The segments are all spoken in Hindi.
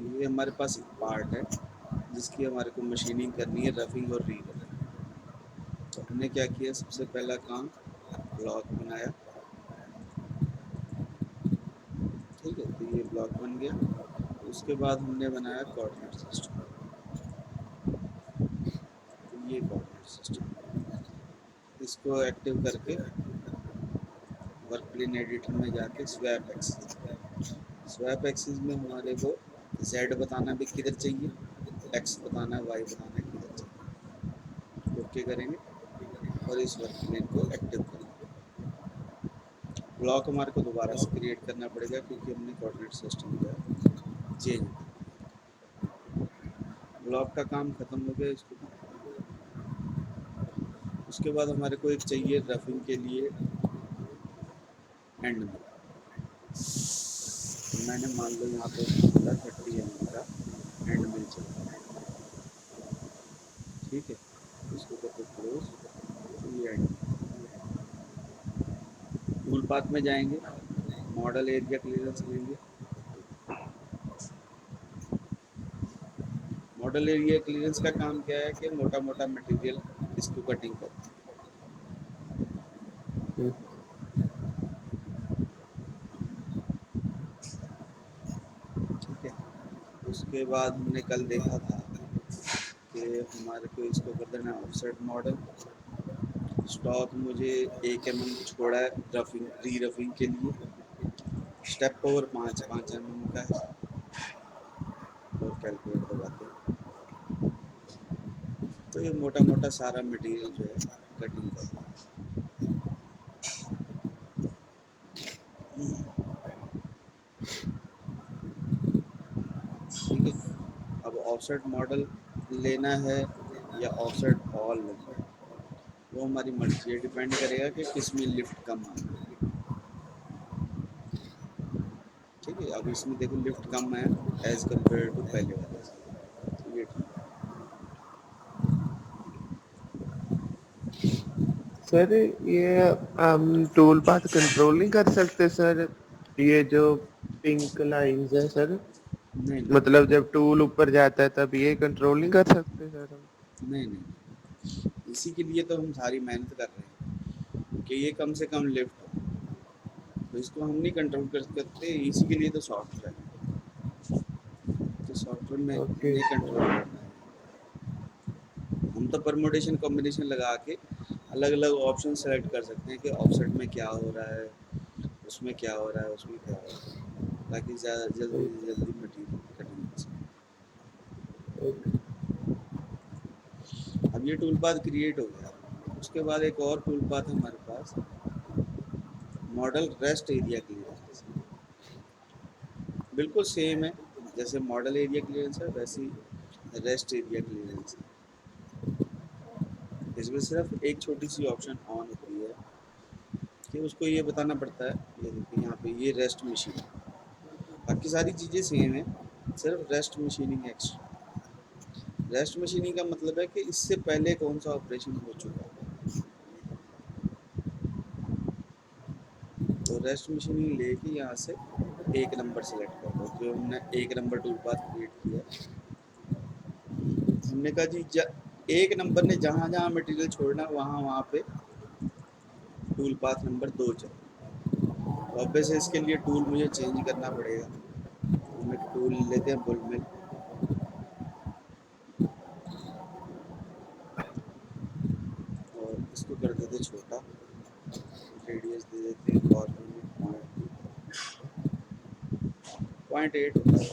ये हमारे पास एक पार्ट है जिसकी हमारे को मशीनिंग करनी है, रफिंग और री रफिंग। तो हमने क्या किया, सबसे पहला काम ब्लॉक बनाया। ठीक है, तो ये ब्लॉक बन गया। उसके बाद हमने बनाया कोऑर्डिनेट सिस्टम। तो ये कोऑर्डिनेट सिस्टम, इसको एक्टिव करके वर्क प्लेन एडिटर में जाके स्वैप एक्सिस, स्वैप एक्सिस में हमारे को जेड बताना भी किधर चाहिए, एक्स बताना है, वाई बताना है किधर चाहिए। ओके करेंगे और इस वर्क प्लेन को एक्टिव करेंगे। ब्लॉक हमारे को दोबारा से क्रिएट करना पड़ेगा क्योंकि हमने कोऑर्डिनेट सिस्टम जो है चेंज। ब्लॉक का काम खत्म हो गया इसको। उसके बाद हमारे को एक चाहिए रफिंग के लिए एंड में। तो मैंने मान लो यहाँ पे 30 mm का एंड मिल चाहिए। ठीक है, इसको करके क्लोज। तो ये एंड टूल पाथ में जाएंगे, मॉडल एरिया क्लियरेंस लेंगे। मॉडल एरिया क्लियरेंस का काम क्या है कि मोटा मोटा मटेरियल इसको कटिंग करना। ठीक है, उसके बाद हमने कल देखा था कि हमारे को इसको कर देना ऑफसेट मॉडल। स्टॉक मुझे 1 mm छोड़ा है रफिंग, री रफिंग के लिए। स्टेप ओवर 5 mm का है। और कैलकुलेट दबाते हैं तो ये मोटा मोटा सारा मटेरियल जो है कटिंग करता है। ठीक है, अब ऑफसेट मॉडल लेना है या ऑफसेट ऑल लेना है, वो हमारी मर्जी है, डिपेंड करेगा कि किस में लिफ्ट कम आ रहा है। ठीक है, अब इसमें देखो लिफ्ट कम है एज कम्पेयर टू पहले वाले से, तो ये ठीक है। सर ये हम टूल पाथ कंट्रोल नहीं कर सकते सर, ये जो पिंक लाइंस है सर, नहीं नहीं मतलब जब टूल ऊपर जाता है तब ये कंट्रोल नहीं कर सकते सर हम? नहीं नहीं, इसी के लिए तो हम सारी मेहनत कर रहे हैं कि ये कम से कम लिफ्ट हो। तो इसको हम नहीं कंट्रोल कर सकते, इसी के लिए तो सॉफ्टवेयर है। तो सॉफ्टवेयर में ओके नहीं कंट्रोल सर। करना है। हम तो परमुटेशन कॉम्बिनेशन लगा के अलग अलग ऑप्शन सेलेक्ट कर सकते हैं कि ऑफसेट में क्या हो रहा है, उसमें क्या हो रहा है, उसमें क्या हो रहा है, ताकि ज़्यादा जल्दी से जल्दी मटीरियल कटिंग हो सके। ओके। अब ये टूल पाथ क्रिएट हो गया। उसके बाद एक और टूल पाथ है हमारे पास, मॉडल रेस्ट एरिया क्लियरेंस। बिल्कुल सेम है, जैसे मॉडल एरिया क्लियरेंस है वैसे ही रेस्ट एरिया क्लियरेंस है। इसमें सिर्फ एक छोटी सी ऑप्शन ऑन होती है कि उसको ये बताना पड़ता है, ये देखिए यहाँ पे ये रेस्ट मशीन, बाकी सारी चीज़ें सेम है, सिर्फ rest machining extra. Rest machining का मतलब है कि इससे पहले कौन सा ऑपरेशन हो चुका है। तो रेस्ट मशीनिंग लेके यहाँ से 1 नंबर सेलेक्ट कर दो, जो हमने 1 नंबर टूल पाथ क्रिएट किया। हमने कहा जी 1 नंबर ने जहाँ जहाँ मटेरियल छोड़ना वहाँ वहाँ पे टूल पाथ नंबर 2 चले। तो अब वैसे इसके लिए टूल मुझे चेंज करना पड़ेगा। हम एक टूल लेते हैं बुल मिल, और इसको कर देते छोटा, रेडियस दे देते हैं कॉर्नर में 0.8 होता है।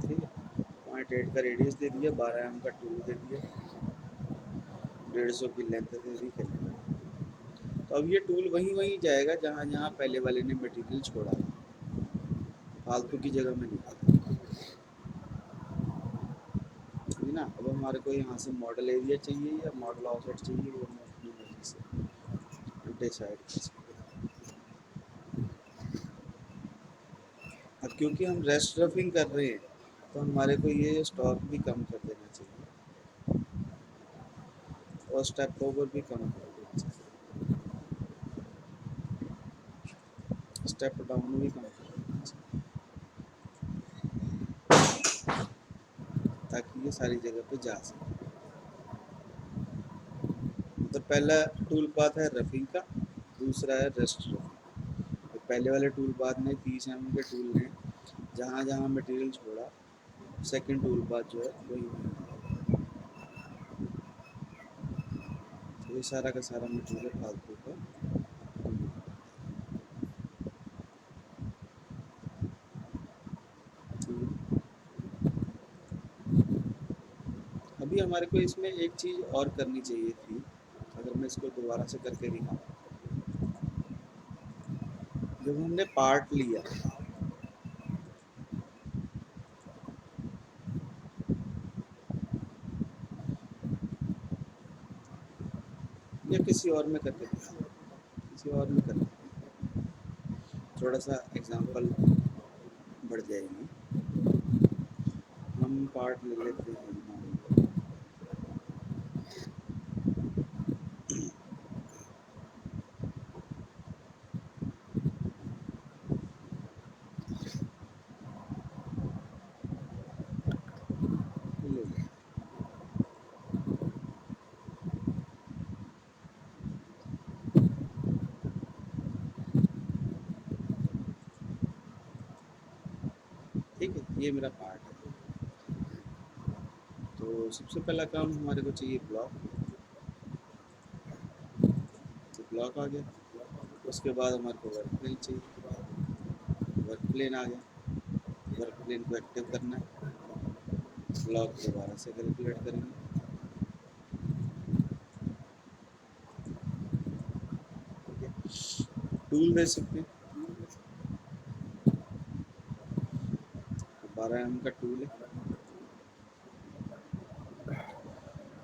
ठीक है, 0.8 का रेडियस दे दिया, 12 mm का टूल दे दिया, 150 की लेंथ दे दी, कैलकुलेट। तो अब ये टूल वहीं वहीं जाएगा जहाँ जहाँ पहले वाले ने मटेरियल छोड़ा था, फालतू की जगह में नहीं। है ना, अब हमारे को यहाँ से मॉडल एरिया चाहिए या मॉडल ऑफसेट चाहिए, वो हम अपनी मर्जी से डिसाइड कर सकते हैं। अब क्योंकि हम रेस्ट रफिंग कर रहे हैं तो हमारे को ये स्टॉक भी कम कर देना चाहिए और स्टेप ओवर भी कम कर देना चाहिए, स्टेप डाउन भी कम कर देना चाहिए। ताकि ये सारी जगह पे जा सके। तो पहला टूल पाथ है रफिंग का, दूसरा है रेस्ट रफिंग। तो पहले वाले टूल पाथ में 30 mm के टूल ने जहाँ जहाँ मटेरियल छोड़ा, सेकंड टूल पाथ जो है वही वही, तो ये सारा का सारा मटेरियल फालतू का। अभी हमारे को इसमें एक चीज़ और करनी चाहिए थी, अगर मैं इसको दोबारा से करके दिखाऊं। जब हमने पार्ट लिया, या किसी और में करके दिखाऊं, किसी और में करके थोड़ा सा एग्जांपल बढ़ जाएगी। हम पार्ट ले लेते हैं, ले लेते हैं। ठीक है, ये मेरा पार्ट है। तो सबसे पहला काम हमारे को चाहिए ब्लॉक, तो ब्लॉक आ गया। उसके बाद हमारे को वर्क प्लेन चाहिए, वर्क प्लेन आ गया। वर्क प्लेन को एक्टिव करना है, ब्लॉक दोबारा से कैलकुलेट करेंगे। ठीक है, टूल दे सकते हैं, 12 mm का टूल है।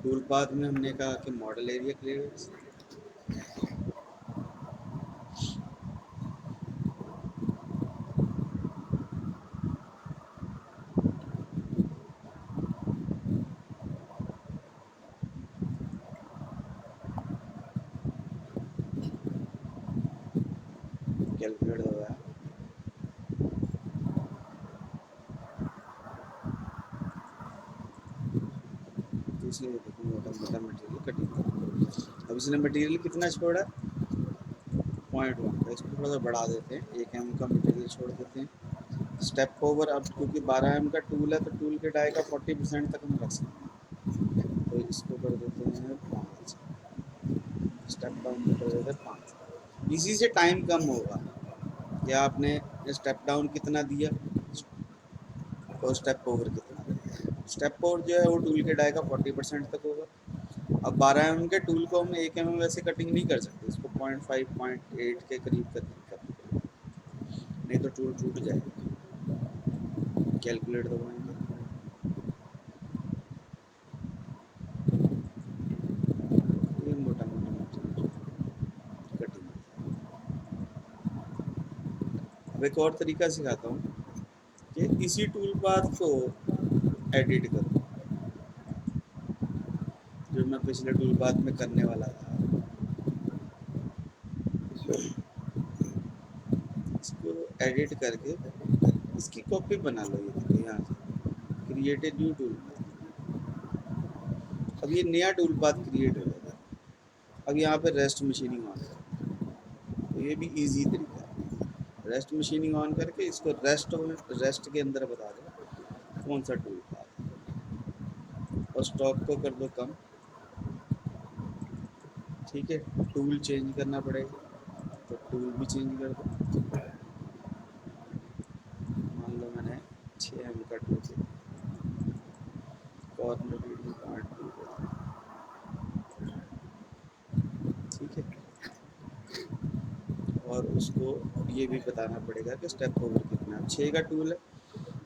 टूल पाथ में हमने कहा कि मॉडल एरिया क्लियरेंस, कैलकुलेट दबाया, तो इसलिए देखो मोटा मोटा मटेरियल कटिंग। अब इसने मटेरियल कितना छोड़ा, 0.1 का। इसको थोड़ा सा बढ़ा देते हैं, 1 mm का मटेरियल छोड़ देते हैं। स्टेप ओवर, अब क्योंकि 12 mm का टूल है तो टूल के डाई का 40% तक हम रख सकते हैं, तो इसको कर देते हैं 5, स्टेप डाउन में कर देते हैं 5। इसी से टाइम कम होगा कि आपने स्टेप डाउन कितना दिया और स्टेप ओवर कितना दिया। स्टेप ओवर जो है वो टूल के डाई का 40% तक होगा। अब 12 mm के टूल को हम 1 mm वैसे कटिंग नहीं कर सकते, इसको 0.5 0.8 के करीब करनी पड़ेगी, नहीं तो टूल टूट जाएगा। कैलकुलेट दबाएंगे, ये मोटा मोटा कटिंग। अब एक और तरीका सिखाता हूँ कि इसी टूल पाथ को एडिट करो, जो मैं पिछले टूल पाथ में करने वाला था। इसको एडिट करके इसकी कॉपी बना लो, ये देखो यहाँ से क्रिएट न्यू टूल। अब ये नया टूल पाथ क्रिएट हो जाएगा। अब यहाँ पे रेस्ट मशीनिंग ऑन करो, तो ये भी इजी तरीका है। रेस्ट मशीनिंग ऑन करके इसको रेस्ट के अंदर बता दो कौन सा टूल पाथ है, और स्टॉक को कर दो कम। ठीक है, टूल चेंज करना पड़ेगा तो टूल भी चेंज कर दो। मान लो मैंने 6 mm का टूल है, कॉर्नर रीडिंग पॉइंट टूल है। ठीक है, और उसको ये भी बताना पड़ेगा कि स्टेप ओवर कितना है। 6 का टूल है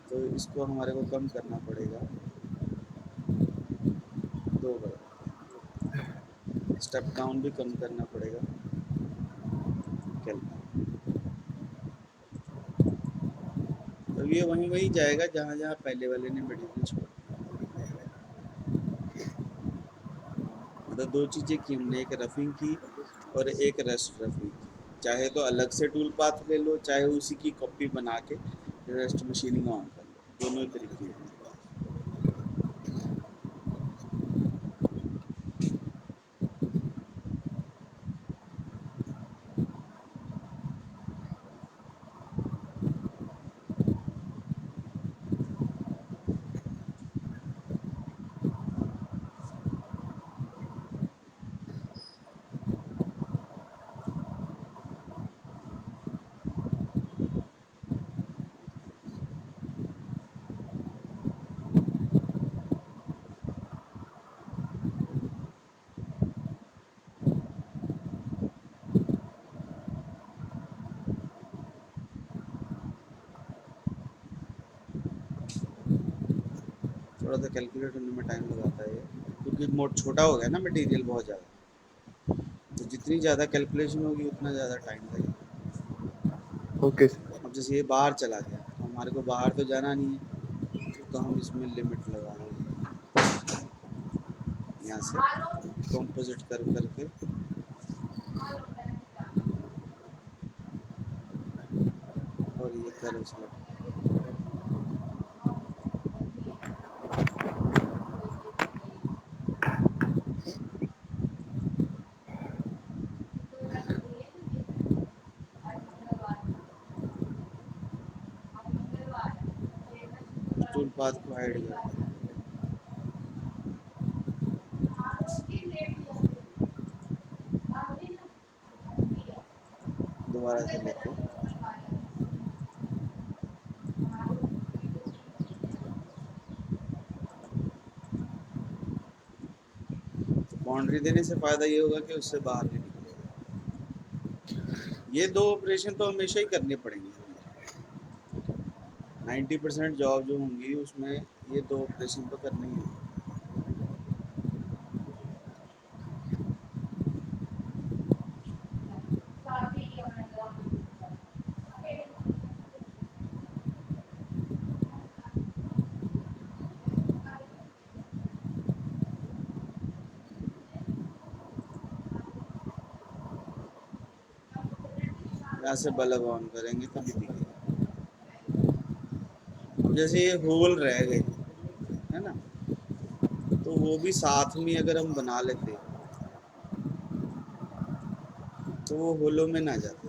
तो इसको हमारे को कम करना पड़ेगा 2 बार। स्टेप डाउन भी कम करना पड़ेगा, तो ये वहीं वहीं जाएगा जहाँ जहाँ पहले वाले ने मटेरियल छोड़ा। मतलब 2 चीज़ें की हमने, एक रफिंग की और एक रेस्ट रफिंग की। चाहे तो अलग से टूल पाथ ले लो, चाहे उसी की कॉपी बना के रेस्ट मशीनिंग ऑन कर लो, दोनों तरीके हैं। रहा था, कैलकुलेट होने में टाइम लगाता है ये, क्योंकि मोड छोटा हो गया ना मटेरियल बहुत ज़्यादा, तो जितनी ज़्यादा कैलकुलेशन होगी उतना ज़्यादा टाइम लगेगा। Okay sir. अब जैसे ये बाहर चला गया, तो हमारे को बाहर तो जाना नहीं है, तो हम इसमें लिमिट लगा देंगे यहाँ से कंपोजिट कर करके, और ये कलर सेलेक्ट। टूल पाथ को हाइड कर, दोबारा से लेते हैं। तो बाउंड्री देने से फ़ायदा ये होगा कि उससे बाहर नहीं निकलेगा। ये दो ऑपरेशन तो हमेशा ही करने पड़ेंगे, 90% जॉब जो होंगी उसमें ये दो ऑपरेशन तो करने ही हैं। यहाँ से बल्ब ऑन करेंगे तभी दिखेगा। अब जैसे ये होल रह गए है ना, तो वो भी साथ में अगर हम बना लेते तो वो होलों में ना जाते।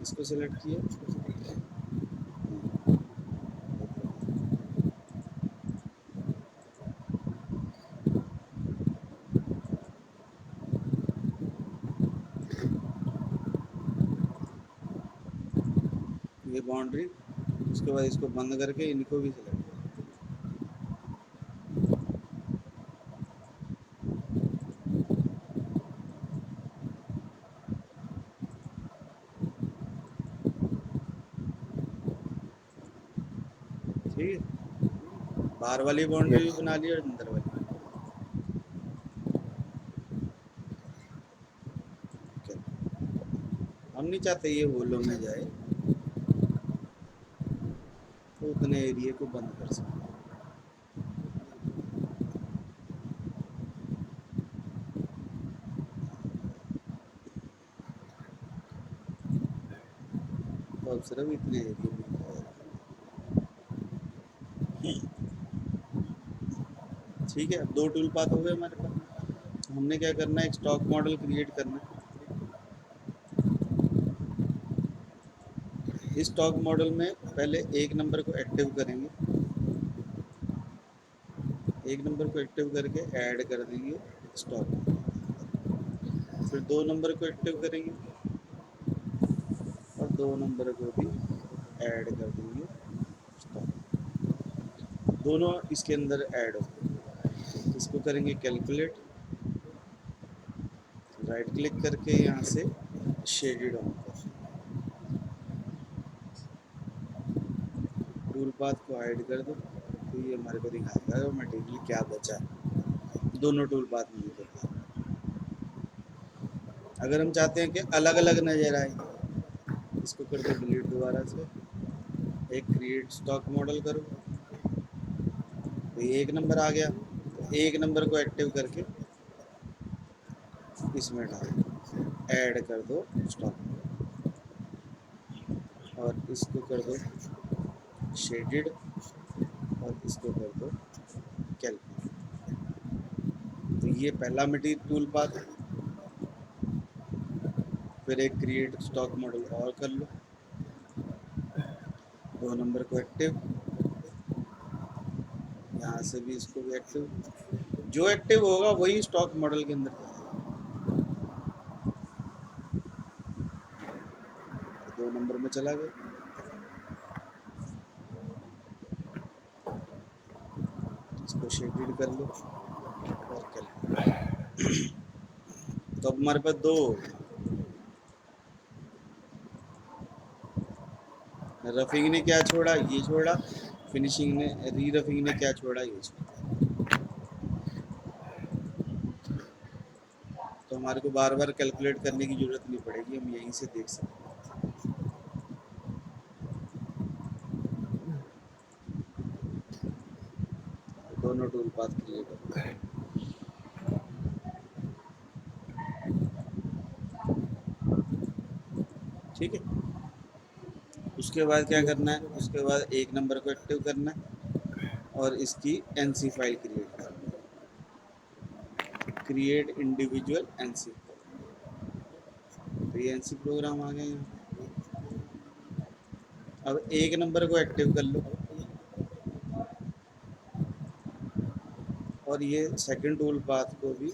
इसको सिलेक्ट किए, ये बाउंड्री, उसके बाद इसको बंद करके इनको भी सिलेक्ट। ठीक है, बाहर वाली बाउंड्री भी यस। बना ली और अंदर वाली। Okay. हम नहीं चाहते ये होलों में जाए, तो उतने एरिया को बंद कर सकते। तो अब सिर्फ इतने एरिया में जाएगा। ठीक है, अब दो टूल पाथ हो गए हमारे पास। हमने क्या करना है, एक स्टॉक मॉडल क्रिएट करना है। इस स्टॉक मॉडल में पहले एक नंबर को एक्टिव करेंगे, एक नंबर को एक्टिव करके ऐड कर देंगे स्टॉक, फिर दो नंबर को एक्टिव करेंगे और दो नंबर को भी ऐड कर देंगे स्टॉक। दोनों इसके अंदर ऐड हो गए। इसको करेंगे कैलकुलेट, राइट क्लिक करके यहाँ से शेडेड ऑन कर, टूल पाथ को हाइड कर दो, तो ये हमारे को दिखाएगा मटेरियल क्या बचा है दोनों टूल पाथ में निकल। अगर हम चाहते हैं कि अलग अलग नज़र आए, इसको कर दो डिलीट दोबारा से, एक क्रिएट स्टॉक मॉडल करो, तो ये एक नंबर आ गया, तो एक नंबर को एक्टिव करके इसमें डाल, ऐड कर दो स्टॉक, और इसको कर दो शेडेड, और इसको कर दो कैलकुलेट। तो ये पहला मटेरियल टूल पाथ है। फिर एक क्रिएट स्टॉक मॉडल और कर लो, दो नंबर को एक्टिव, यहाँ से भी इसको भी एक्टिव, जो एक्टिव होगा वही स्टॉक मॉडल के अंदर जाएगा। दो नंबर में चला गया, इसको शेडेड कर लो और कैलकुलेट। तो अब हमारे पास दो हो गए। रफिंग ने क्या छोड़ा, ये छोड़ा। फिनिशिंग ने, री रफिंग ने क्या छोड़ा, ये छोड़ा। तो हमारे को बार बार कैलकुलेट करने की जरूरत नहीं पड़ेगी, हम यहीं से देख सकते हैं। दोनों टूल पाथ क्रिएट हो गए। ठीक है, उसके बाद क्या करना है, उसके बाद एक नंबर को एक्टिव करना है और इसकी एनसी फाइल क्रिएट करनी है। क्रिएट इंडिविजुअल एनसी, तो ये एनसी प्रोग्राम आ गए हैं। अब एक नंबर को एक्टिव कर लो और ये सेकंड टूल पाथ को भी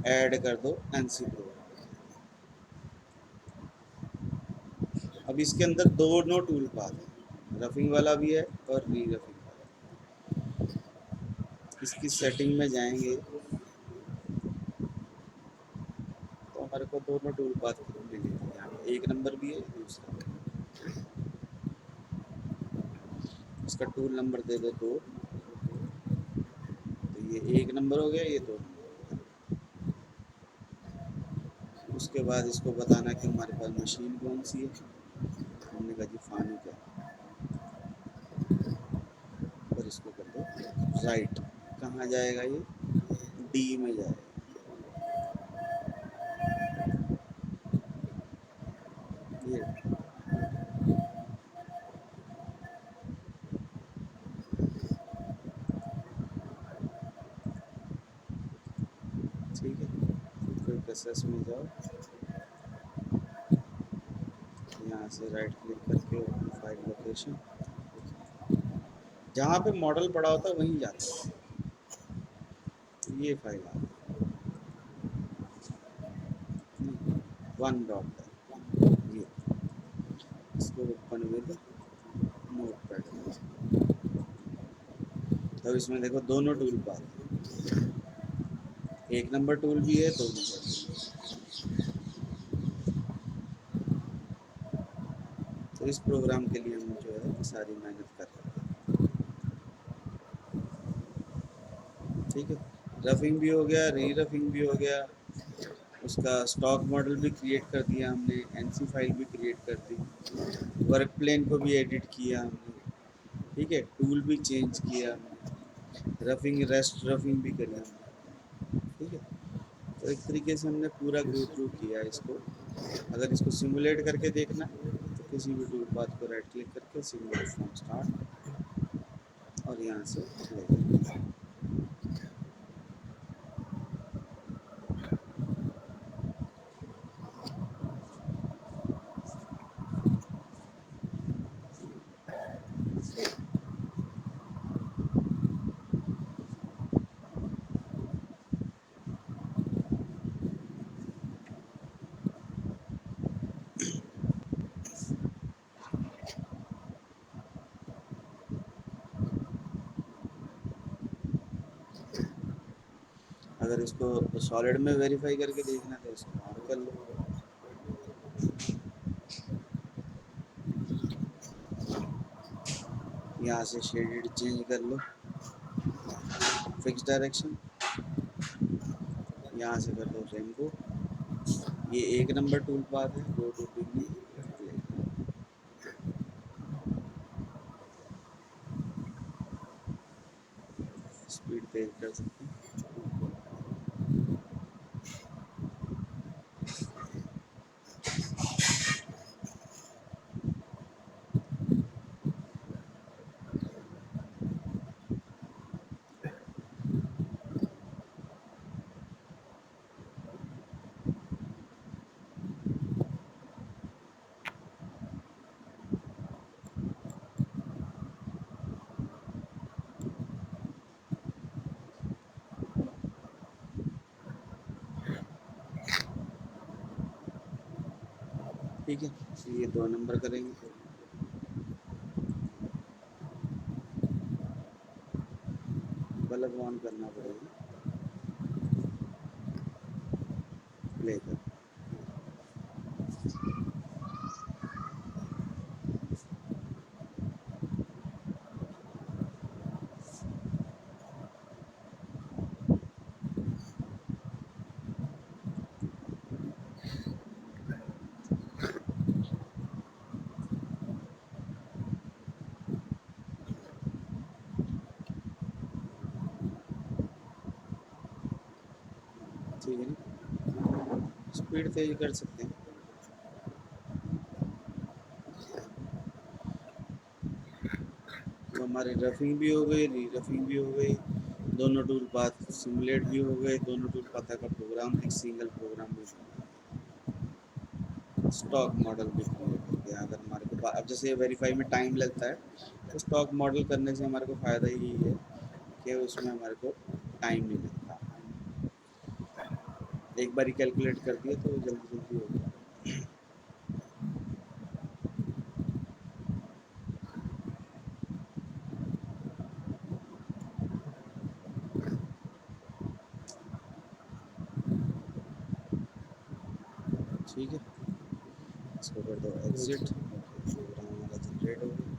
ऐड कर दो एनसी प्रोग्राम। अब इसके अंदर दोनों टूल पाथ है, रफिंग वाला भी है और री रफिंग वाला। इसकी सेटिंग में जाएंगे तो हमारे को दोनों टूल पाथ मिलेंगे। यहाँ पे एक नंबर भी है, दूसरा भी है। इसका टूल नंबर दे दो 2, तो ये एक नंबर हो गया, ये 2 नंबर हो गया। उसके बाद इसको बताना कि हमारे पास मशीन कौन सी है। हमने कहा जी फानुक है, और इसको कर दो राइट। कहाँ जाएगा ये, डी में जाएगा। ये ठीक है, कोई प्रोसेस में जाओ, यहाँ से राइट क्लिक करके ओपन फाइल लोकेशन, जहाँ पे मॉडल पड़ा होता है वहीं जाता है। तो ये फाइल आ गई 1 ये, इसको ओपन विद नोटपैड। तब इसमें देखो दोनों टूल पाथ, एक नंबर टूल भी है, 2 नंबर टूल। तो इस प्रोग्राम के लिए हम जो है सारी मेहनत कर रहे हैं। ठीक है, रफिंग भी हो गया, री रफिंग भी हो गया, उसका स्टॉक मॉडल भी क्रिएट कर दिया हमने, एनसी फाइल भी क्रिएट कर दी, वर्क प्लेन को भी एडिट किया हमने। ठीक है, टूल भी चेंज किया हमने, रफिंग रेस्ट रफिंग भी करी हमने। ठीक है, तो एक तरीके से हमने पूरा गो थ्रू किया इसको। अगर इसको सिमुलेट करके देखना तो किसी भी टूल पाथ को राइट क्लिक करके सिमुलेट फ्रॉम स्टार्ट और यहाँ से प्ले। अगर इसको सॉलिड में वेरीफाई करके देखना तो इसको और कर लो। यहाँ से शेडेड चेंज कर लो, फिक्स डायरेक्शन, यहाँ से कर दो रेनबो। ये एक नंबर टूल पाथ है, go to pygmy play. Speed तेज कर सकते हैं। ठीक है, ये 2 नंबर करेंगे, बल्ब ऑन करना पड़ेगा, प्ले कर। स्पीड तेज कर सकते हैं। तो हमारी रफिंग भी हो गई, री रफिंग भी हो गई, दोनों टूल पाथ सिमुलेट भी हो गए, दोनों टूल पाथ का प्रोग्राम एक सिंगल प्रोग्राम में स्टॉक मॉडल भी क्रिएट हो गया। अगर हमारे को अब जैसे वेरीफाई में टाइम लगता है, तो स्टॉक मॉडल करने से हमारे को फ़ायदा यही है कि उसमें हमारे को टाइम नहीं लगता, एक बार ही कैलकुलेट कर दिया तो जल्दी जल्दी हो गया। ठीक है, इसको कर दो एग्जिट, प्रोग्राम हमारा जनरेट हो गया।